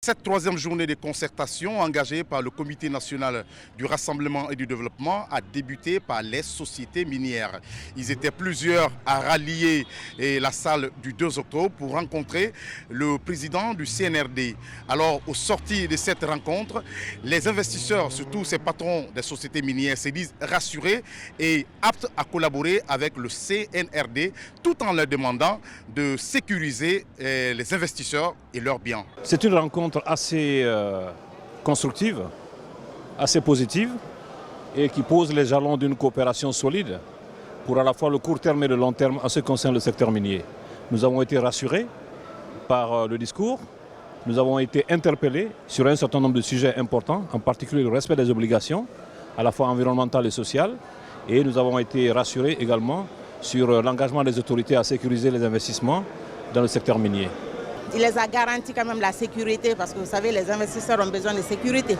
Cette troisième journée de concertation engagée par le Comité national du rassemblement et du développement a débuté par les sociétés minières. Ils étaient plusieurs à rallier la salle du 2 octobre pour rencontrer le président du CNRD. Alors, au sortir de cette rencontre, les investisseurs, surtout ces patrons des sociétés minières, se disent rassurés et aptes à collaborer avec le CNRD tout en leur demandant de sécuriser les investisseurs et leurs biens. C'est une rencontre assez constructive, assez positive et qui pose les jalons d'une coopération solide pour à la fois le court terme et le long terme en ce qui concerne le secteur minier. Nous avons été rassurés par le discours, nous avons été interpellés sur un certain nombre de sujets importants, en particulier le respect des obligations, à la fois environnementales et sociales, et nous avons été rassurés également sur l'engagement des autorités à sécuriser les investissements dans le secteur minier. Il les a garanti quand même la sécurité parce que vous savez, les investisseurs ont besoin de sécurité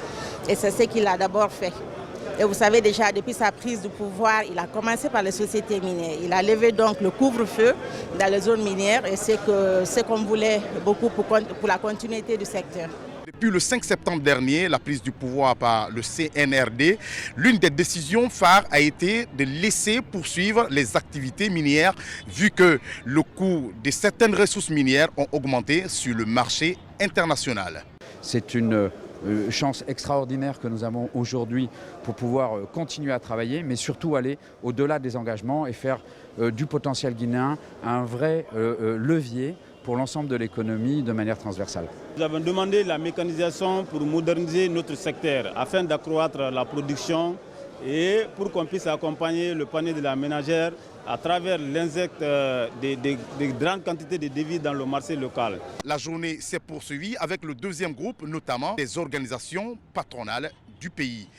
et c'est ce qu'il a d'abord fait. Et vous savez déjà, depuis sa prise de pouvoir, il a commencé par les sociétés minières. Il a levé donc le couvre-feu dans les zones minières et c'est ce qu'on voulait beaucoup pour la continuité du secteur. Depuis le 5 septembre dernier, la prise du pouvoir par le CNRD, l'une des décisions phares a été de laisser poursuivre les activités minières vu que le coût de certaines ressources minières ont augmenté sur le marché international. C'est une chance extraordinaire que nous avons aujourd'hui pour pouvoir continuer à travailler, mais surtout aller au-delà des engagements et faire du potentiel guinéen un vrai levier pour l'ensemble de l'économie de manière transversale. Nous avons demandé la mécanisation pour moderniser notre secteur afin d'accroître la production et pour qu'on puisse accompagner le panier de la ménagère à travers l'injecte des grandes quantités de devises dans le marché local. La journée s'est poursuivie avec le deuxième groupe, notamment des organisations patronales du pays.